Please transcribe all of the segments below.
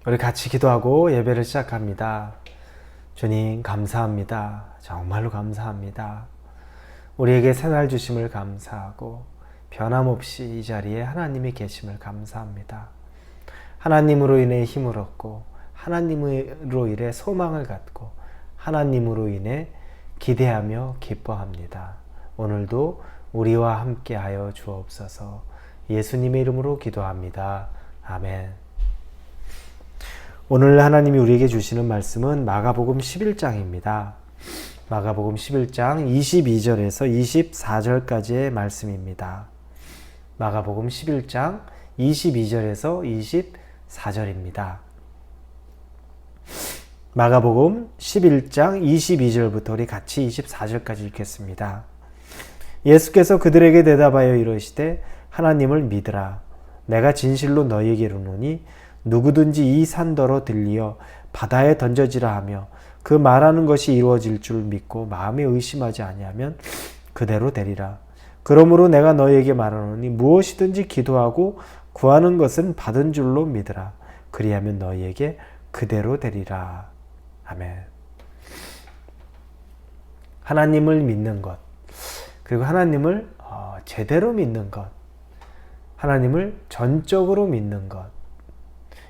우리 같이 기도하고 예배를 시작합니다. 주님 감사합니다. 정말로 감사합니다. 우리에게 새날 주심을 감사하고 변함없이 이 자리에 하나님이 계심을 감사합니다. 하나님으로 인해 힘을 얻고 하나님으로 인해 소망을 갖고 하나님으로 인해 기대하며 기뻐합니다. 오늘도 우리와 함께하여 주옵소서. 예수님의 이름으로 기도합니다. 아멘. 오늘 하나님이 우리에게 주시는 말씀은 마가복음 11장입니다. 마가복음 11장 22절에서 24절까지의 말씀입니다. 마가복음 11장 22절에서 24절입니다. 마가복음 11장 22절부터 우리 같이 24절까지 읽겠습니다. 예수께서 그들에게 대답하여 이르시되 하나님을 믿으라. 내가 진실로 너희에게 이르노니 누구든지 이 산더러 들리어 바다에 던져지라 하며 그 말하는 것이 이루어질 줄 믿고 마음에 의심하지 아니하면 그대로 되리라. 그러므로 내가 너희에게 말하노니 무엇이든지 기도하고 구하는 것은 받은 줄로 믿으라. 그리하면 너희에게 그대로 되리라. 아멘. 하나님을 믿는 것, 그리고 하나님을 제대로 믿는 것, 하나님을 전적으로 믿는 것,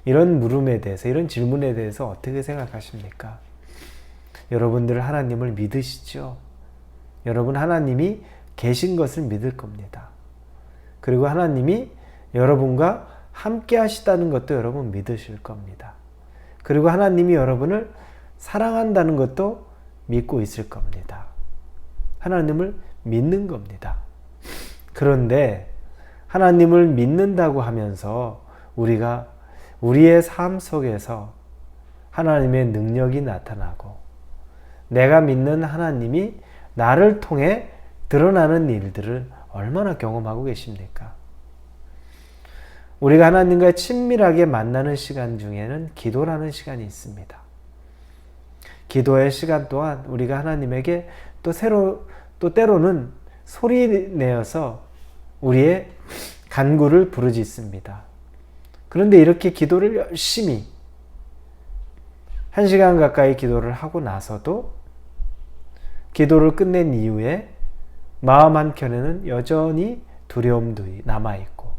이런 물음에 대해서, 이런 질문에 대해서 어떻게 생각하십니까? 여러분들 하나님을 믿으시죠? 여러분 하나님이 계신 것을 믿을 겁니다. 그리고 하나님이 여러분과 함께 하시다는 것도 여러분 믿으실 겁니다. 그리고 하나님이 여러분을 사랑한다는 것도 믿고 있을 겁니다. 하나님을 믿는 겁니다. 그런데 하나님을 믿는다고 하면서 우리가 우리의 삶 속에서 하나님의 능력이 나타나고 내가 믿는 하나님이 나를 통해 드러나는 일들을 얼마나 경험하고 계십니까? 우리가 하나님과 친밀하게 만나는 시간 중에는 기도라는 시간이 있습니다. 기도의 시간 또한 우리가 하나님에게 또 때로는 소리 내어서 우리의 간구를 부르짖습니다. 그런데 이렇게 기도를 열심히 1시간 가까이 기도를 하고 나서도 기도를 끝낸 이후에 마음 한켠에는 여전히 두려움도 남아있고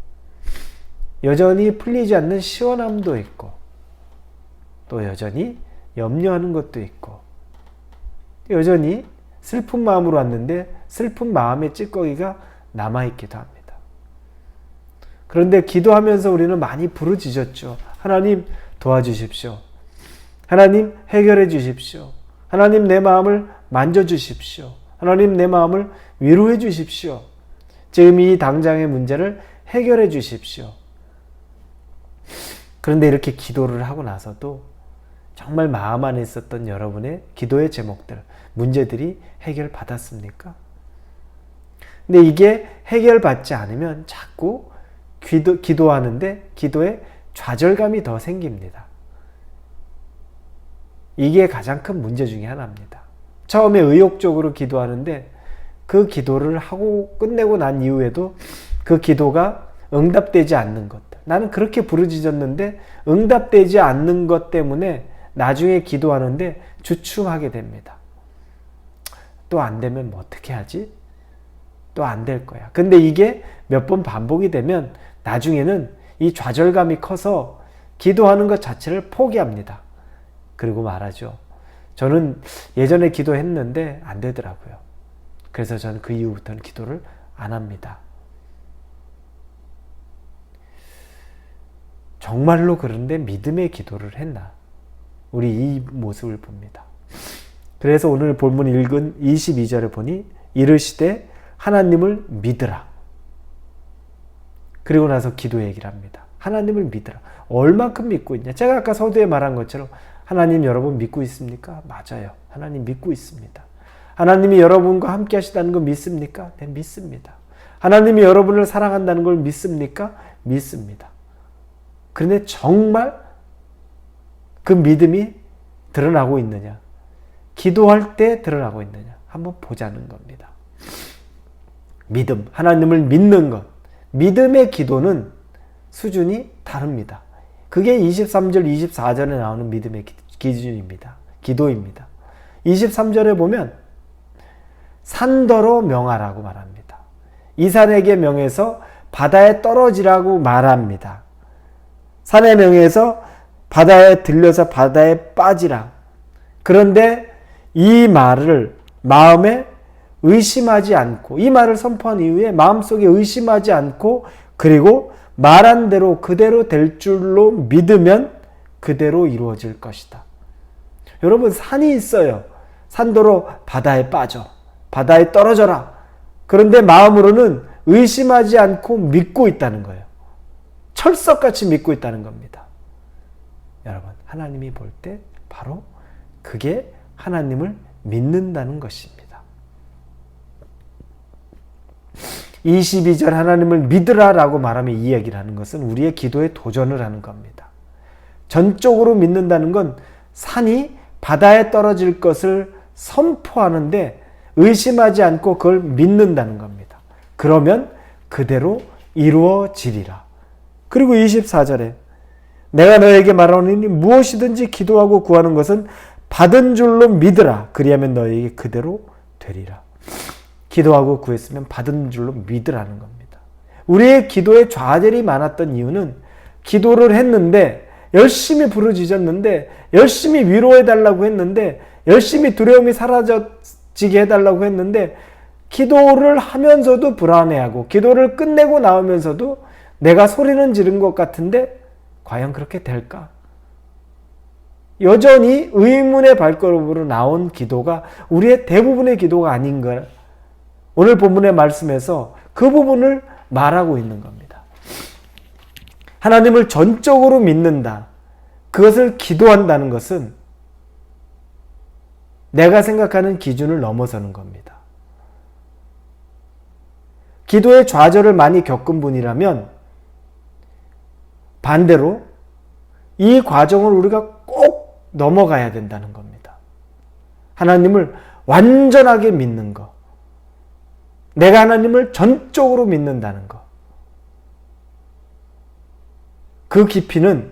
여전히 풀리지 않는 시원함도 있고 또 여전히 염려하는 것도 있고 여전히 슬픈 마음으로 왔는데 슬픈 마음의 찌꺼기가 남아있기도 합니다. 그런데 기도하면서 우리는 많이 부르짖었죠. 하나님 도와주십시오. 하나님 해결해 주십시오. 하나님 내 마음을 만져주십시오. 하나님 내 마음을 위로해 주십시오. 지금 이 당장의 문제를 해결해 주십시오. 그런데 이렇게 기도를 하고 나서도 정말 마음 안에 있었던 여러분의 기도의 제목들, 문제들이 해결받았습니까? 근데 이게 해결받지 않으면 자꾸 기도하는데 기도에 좌절감이 더 생깁니다. 이게 가장 큰 문제 중에 하나입니다. 처음에 의욕적으로 기도하는데 그 기도를 하고 끝내고 난 이후에도 그 기도가 응답되지 않는 것들. 나는 그렇게 부르짖었는데 응답되지 않는 것 때문에 나중에 기도하는데 주춤하게 됩니다. 또 안 되면 뭐 어떻게 하지? 또 안 될 거야. 근데 이게 몇 번 반복이 되면 나중에는 이 좌절감이 커서 기도하는 것 자체를 포기합니다. 그리고 말하죠. 저는 예전에 기도했는데 안 되더라고요. 그래서 저는 그 이후부터는 기도를 안 합니다. 정말로 그런데 믿음의 기도를 했나? 우리 이 모습을 봅니다. 그래서 오늘 본문 읽은 22절에 보니 이르시되 하나님을 믿으라. 그리고 나서 기도 얘기를 합니다. 하나님을 믿으라. 얼만큼 믿고 있냐? 제가 아까 서두에 말한 것처럼 하나님 여러분 믿고 있습니까? 맞아요. 하나님 믿고 있습니다. 하나님이 여러분과 함께 하시다는 걸 믿습니까? 네, 믿습니다. 하나님이 여러분을 사랑한다는 걸 믿습니까? 믿습니다. 그런데 정말 그 믿음이 드러나고 있느냐? 기도할 때 드러나고 있느냐? 한번 보자는 겁니다. 믿음, 하나님을 믿는 것. 믿음의 기도는 수준이 다릅니다. 그게 23절, 24절에 나오는 믿음의 기준입니다. 기도입니다. 23절에 보면 산더러 명하라고 말합니다. 이 산에게 명해서 바다에 떨어지라고 말합니다. 산에 명해서 바다에 들려서 바다에 빠지라. 그런데 이 말을 마음에 의심하지 않고, 이 말을 선포한 이후에 마음속에 의심하지 않고, 그리고 말한 대로 그대로 될 줄로 믿으면 그대로 이루어질 것이다. 여러분, 산이 있어요. 산더러 바다에 빠져. 바다에 떨어져라. 그런데 마음으로는 의심하지 않고 믿고 있다는 거예요. 철석같이 믿고 있다는 겁니다. 여러분, 하나님이 볼 때 바로 그게 하나님을 믿는다는 것입니다. 22절 하나님을 믿으라 라고 말하며 이 이야기를 하는 것은 우리의 기도에 도전을 하는 겁니다. 전적으로 믿는다는 건 산이 바다에 떨어질 것을 선포하는데 의심하지 않고 그걸 믿는다는 겁니다. 그러면 그대로 이루어지리라. 그리고 24절에 내가 너에게 말하노니 무엇이든지 기도하고 구하는 것은 받은 줄로 믿으라. 그리하면 너에게 그대로 되리라. 기도하고 구했으면 받은 줄로 믿으라는 겁니다. 우리의 기도에 좌절이 많았던 이유는 기도를 했는데 열심히 부르짖었는데 열심히 위로해달라고 했는데 열심히 두려움이 사라지게 해달라고 했는데 기도를 하면서도 불안해하고 기도를 끝내고 나오면서도 내가 소리는 지른 것 같은데 과연 그렇게 될까? 여전히 의문의 발걸음으로 나온 기도가 우리의 대부분의 기도가 아닌가? 오늘 본문의 말씀에서 그 부분을 말하고 있는 겁니다. 하나님을 전적으로 믿는다. 그것을 기도한다는 것은 내가 생각하는 기준을 넘어서는 겁니다. 기도의 좌절을 많이 겪은 분이라면 반대로 이 과정을 우리가 꼭 넘어가야 된다는 겁니다. 하나님을 완전하게 믿는 것. 내가 하나님을 전적으로 믿는다는 것. 그 깊이는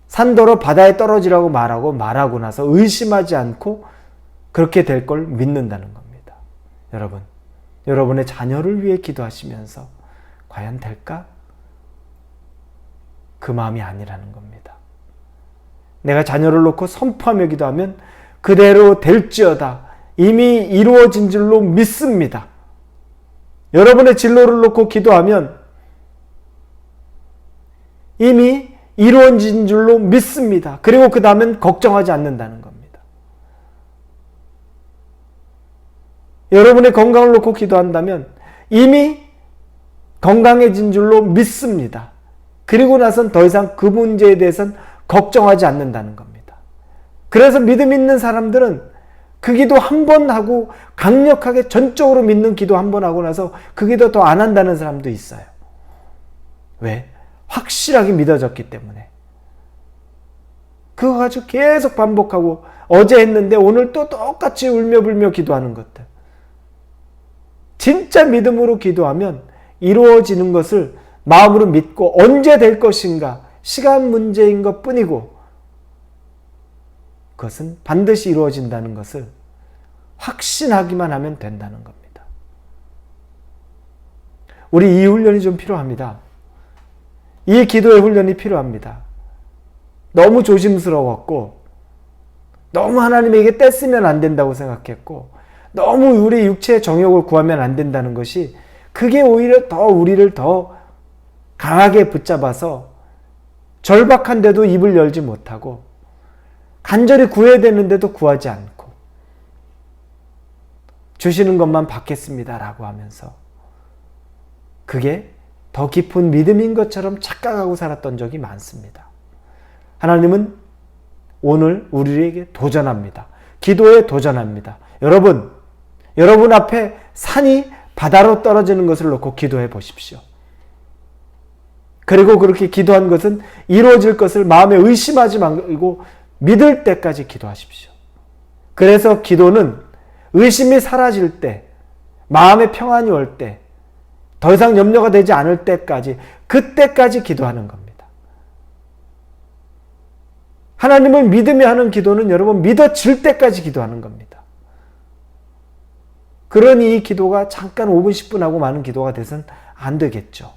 산더러 바다에 떨어지라고 말하고 나서 의심하지 않고 그렇게 될 걸 믿는다는 겁니다. 여러분, 여러분의 자녀를 위해 기도하시면서 과연 될까? 그 마음이 아니라는 겁니다. 내가 자녀를 놓고 선포하며 기도하면 그대로 될지어다. 이미 이루어진 줄로 믿습니다. 여러분의 진로를 놓고 기도하면 이미 이루어진 줄로 믿습니다. 그리고 그 다음엔 걱정하지 않는다는 겁니다. 여러분의 건강을 놓고 기도한다면 이미 건강해진 줄로 믿습니다. 그리고 나선 더 이상 그 문제에 대해서는 걱정하지 않는다는 겁니다. 그래서 믿음 있는 사람들은 그 기도 한 번 하고 강력하게 전적으로 믿는 기도 한 번 하고 나서 그 기도 더 안 한다는 사람도 있어요. 왜? 확실하게 믿어졌기 때문에. 그거 가지고 계속 반복하고 어제 했는데 오늘 또 똑같이 울며불며 기도하는 것들. 진짜 믿음으로 기도하면 이루어지는 것을 마음으로 믿고 언제 될 것인가 시간 문제인 것 뿐이고 그것은 반드시 이루어진다는 것을 확신하기만 하면 된다는 겁니다. 우리 이 훈련이 좀 필요합니다. 이 기도의 훈련이 필요합니다. 너무 조심스러웠고 너무 하나님에게 떼쓰면 안 된다고 생각했고 너무 우리 육체의 정욕을 구하면 안 된다는 것이 그게 오히려 더 우리를 더 강하게 붙잡아서 절박한데도 입을 열지 못하고 간절히 구해야 되는데도 구하지 않고 주시는 것만 받겠습니다라고 하면서 그게 더 깊은 믿음인 것처럼 착각하고 살았던 적이 많습니다. 하나님은 오늘 우리에게 도전합니다. 기도에 도전합니다. 여러분 앞에 산이 바다로 떨어지는 것을 놓고 기도해 보십시오. 그리고 그렇게 기도한 것은 이루어질 것을 마음에 의심하지 말고 믿을 때까지 기도하십시오. 그래서 기도는 의심이 사라질 때, 마음의 평안이 올 때, 더 이상 염려가 되지 않을 때까지, 그때까지 기도하는 겁니다. 하나님을 믿으며 하는 기도는 여러분 믿어질 때까지 기도하는 겁니다. 그러니 이 기도가 잠깐 5분 10분 하고 마는 기도가 돼서는 안 되겠죠.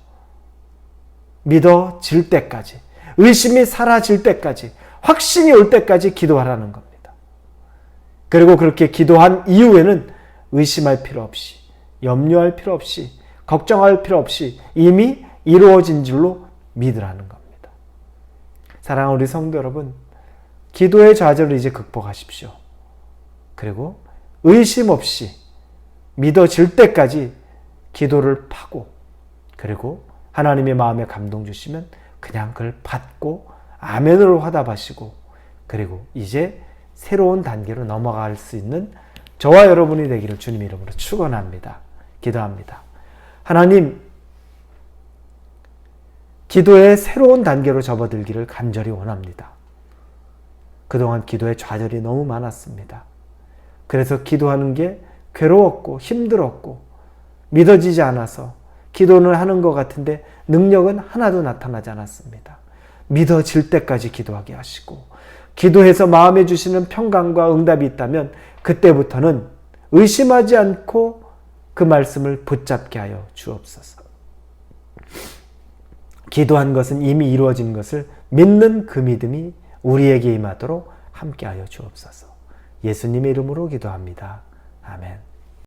믿어질 때까지, 의심이 사라질 때까지, 확신이 올 때까지 기도하라는 겁니다. 그리고 그렇게 기도한 이후에는 의심할 필요 없이, 염려할 필요 없이, 걱정할 필요 없이 이미 이루어진 줄로 믿으라는 겁니다. 사랑하는 우리 성도 여러분, 기도의 좌절을 이제 극복하십시오. 그리고 의심 없이 믿어질 때까지 기도를 파고, 그리고 하나님의 마음에 감동 주시면 그냥 그걸 받고 아멘으로 화답하시고, 그리고 이제 새로운 단계로 넘어갈 수 있는 저와 여러분이 되기를 주님 이름으로 축원합니다. 기도합니다. 하나님, 기도의 새로운 단계로 접어들기를 간절히 원합니다. 그동안 기도의 좌절이 너무 많았습니다. 그래서 기도하는 게 괴로웠고 힘들었고 믿어지지 않아서 기도는 하는 것 같은데 능력은 하나도 나타나지 않았습니다. 믿어질 때까지 기도하게 하시고, 기도해서 마음에 주시는 평강과 응답이 있다면 그때부터는 의심하지 않고 그 말씀을 붙잡게 하여 주옵소서. 기도한 것은 이미 이루어진 것을 믿는 그 믿음이 우리에게 임하도록 함께하여 주옵소서. 예수님의 이름으로 기도합니다. 아멘.